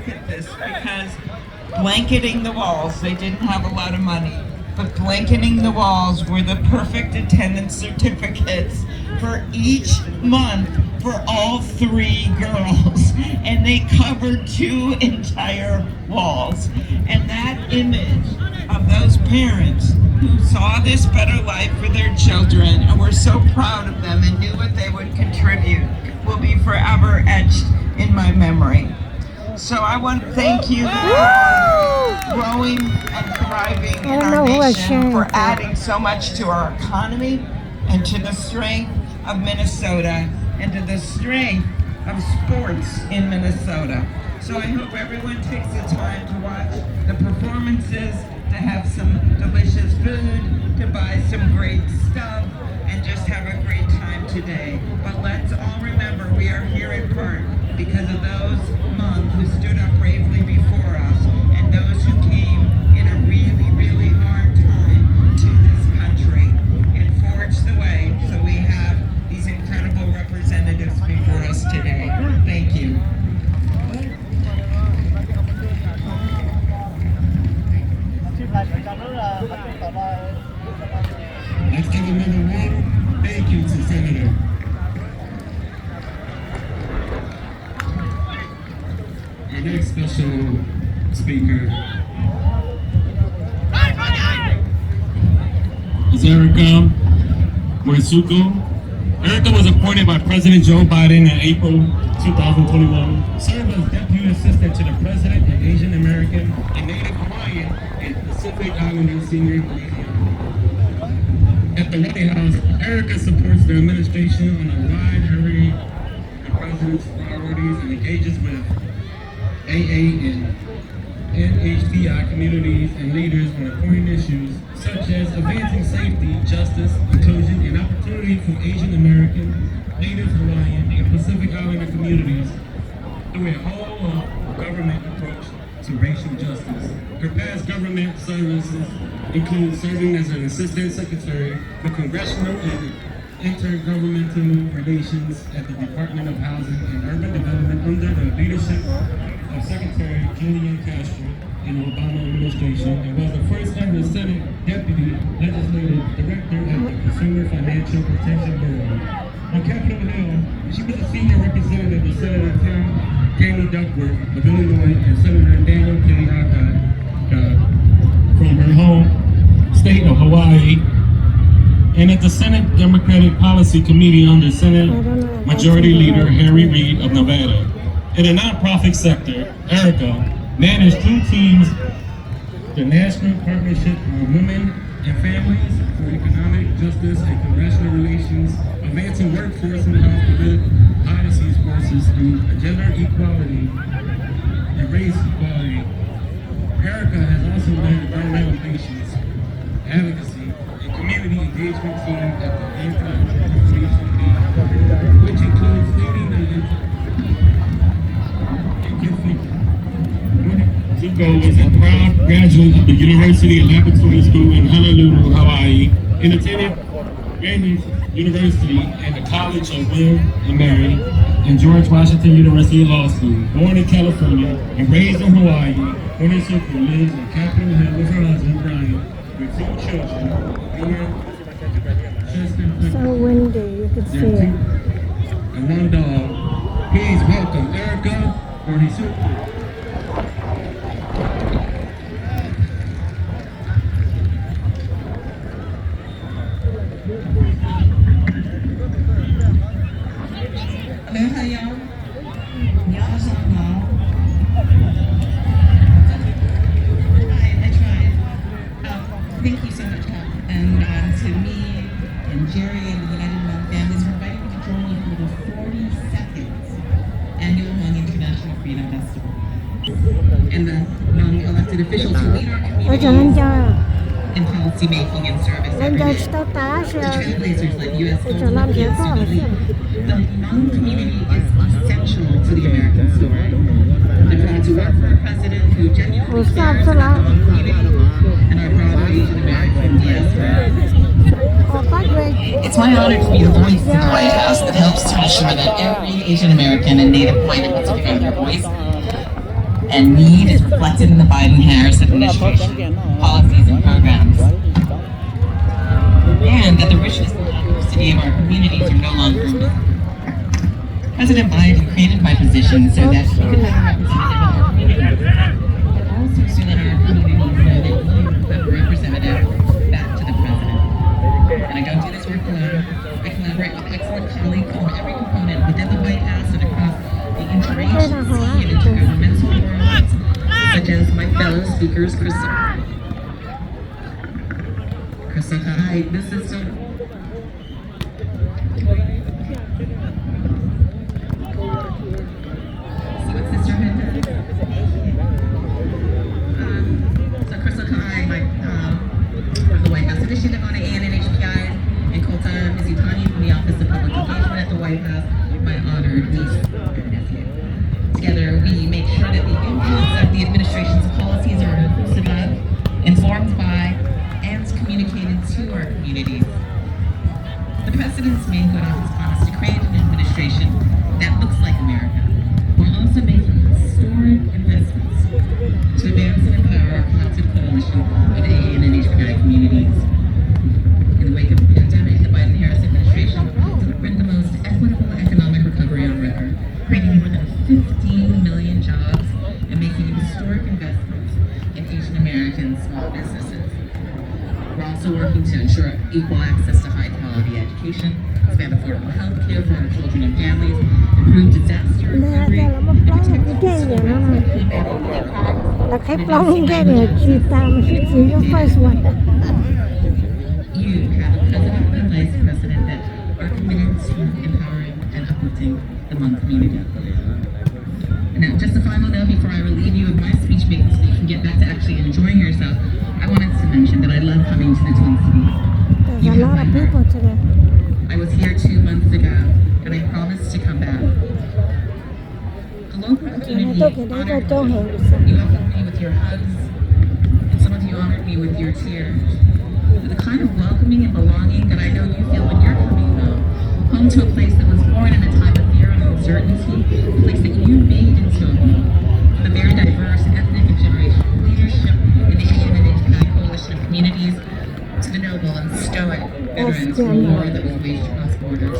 at this because blanketing the walls, they didn't have a lot of money, but blanketing the walls were the perfect attendance certificates for each month for all 3 girls. And they covered 2 entire walls. And that image of those parents who saw this better life for their children and were so proud of them and knew what they would contribute will be forever etched in my memory. So I want to thank you for growing and thriving in our nation, for adding so much to our economy and to the strength of Minnesota and to the strength of sports in Minnesota. So I hope everyone takes the time to watch the performances, to have some delicious food, to buy some great stuff, and just have a great time today. But let's all remember we are here in part because of those Hmong who stood up bravely before us and those who came in a really, really hard time to this country and forged the way so we have these incredible representatives before us today. Thank you. Let's give another one. Thank you to Senator. Our next special speaker is Erica Moritsugu. Erica was appointed by President Joe Biden in April 2021, served as Deputy Assistant to the President of Asian American and Native Hawaiian and Pacific Islander Senior Leadership. At the White House, Erica supports the administration on a wide array of president's priorities and engages with AA and NHPI communities and leaders on important issues such as advancing safety, justice, inclusion, and opportunity for Asian American, Native Hawaiian, and Pacific Islander communities through a whole-of-government approach to racial justice. Her past government services include serving as an Assistant Secretary for Congressional and Intergovernmental Relations at the Department of Housing and Urban Development under the leadership of Secretary Julian Castro in the Obama administration, and was the first ever Senate Deputy Legislative Director at the Consumer Financial Protection Bureau. On Capitol Hill, she was a senior representative of Senator Tammy Duckworth of Illinois and Senator Daniel K. Alcott from her home state of Hawaii, and at the Senate Democratic Policy Committee under Senate Majority Leader Harry Reid of Nevada. In the nonprofit sector, Erica managed 2 teams, the National Partnership on Women and Families for Economic Justice and Congressional Relations, advancing workforce and health policies forces through gender equality and race equality. Erica has also led environmental relations, advocacy, and community engagement team at the Anti-Discrimination League, which includes leading the Zuko was a proud graduate of the University of Laboratory School in Honolulu, Hawaii, and attended Randolph University and the College of Will and Mary and George Washington University Law School. Born in California and raised in Hawaii, Moritsugu lives in Capitol Hill with her husband, Brian, with 2 children, so windy, you can see it. And 1 dog. Please welcome Erica Moritsugu. Thank you so much, and to me and Jerry and the United Hmong families for inviting me to join you for the 42nd Annual Hmong International Freedom Festival. And the Hmong elected officials who lead our communities in policy making and service every day. The trailblazers like U.S. Golden Lee. The Hmong community is essential to the American story. I'm proud to work for a president who genuinely cares about the Hmong community and our proud Asian American diaspora. It's my honor to be the voice in the White House that helps to ensure that every Asian American and Native Hawaiian and Pacific Islander voice and need is reflected in the Biden-Harris administration policies and programs. And that the richness and diversity of our communities are no longer missing. President Biden created my position so that he could have a representative in our community, but also so that our communities know that you have a representative back to the president. And I don't do this work alone. I collaborate with excellent colleagues from every component within the White House and across the interagency and intergovernmental worlds, such as my fellow speakers, Crystal. Hi, this is so. So Crystal Kai, from the White House Initiative on AN and HPI, and Kota Mizutani from the Office of Public Engagement at the White House, my honored niece and nephew. Together, we make sure that the influence of the administration's policies are inclusive of, informed by, and communicated to our communities. The President's main good office promised to create an administration that looks like America, while also making historic investments to advance and empower our collective coalition of AN and HPI communities. In the wake of the pandemic, the Biden-Harris administration delivered the most equitable economic recovery on record, creating more than 15 million jobs and making historic investments in Asian American small businesses. We're also working to ensure equal access to high-quality education, expand affordable health care for our children and families, improve disaster recovery, and protect students from là khách long cái này chỉ tạm chỉ có first one. You have a president and vice president that are committed to empowering and uplifting the Hmong community. Now, just a final note before I relieve you of my speech making so you can get back to actually enjoying yourself, I wanted to mention that I love coming to the Twin Cities. There's a lot of people today. I was here 2 months ago, and I promised to come back. The local community honored me. You welcomed me with your hugs, and some of you honored me with your tears. The kind of welcoming and belonging that I know you feel when you're coming home to a place that was born in a time of fear and uncertainty, a place that you made into a home. The very diverse ethnic and generational leadership in the AN and HPI coalition of communities, to the noble and stoic veterans from a war that was waged across borders,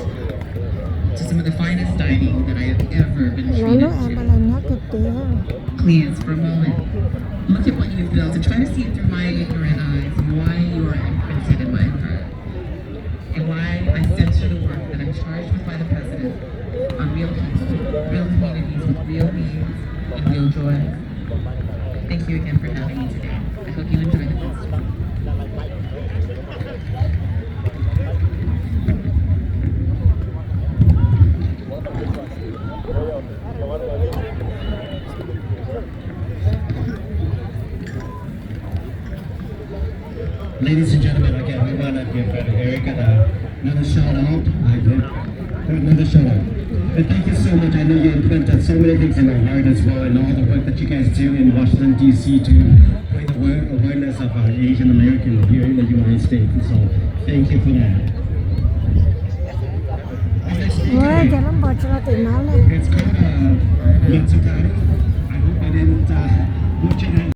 to some of the finest dining that I have ever been treated to. Please, for a moment, look at what you've built and try to see through my ignorant eyes and why you are imprinted in my heart, and why I censor the work that I'm charged with by the President on real people, real communities with real needs and real joy. Thank you again for having me today. I hope you enjoy the festival. Ladies and gentlemen, again, we want to give Eric another shout out. Another shout out. And thank you so much. I know you implanted so many things in our heart as well, and all the work that you guys do in Washington, D.C. to bring the awareness of our Asian American here in the United States. And so, thank you for that. It's called Moritsugu. I hope I didn't butcher that.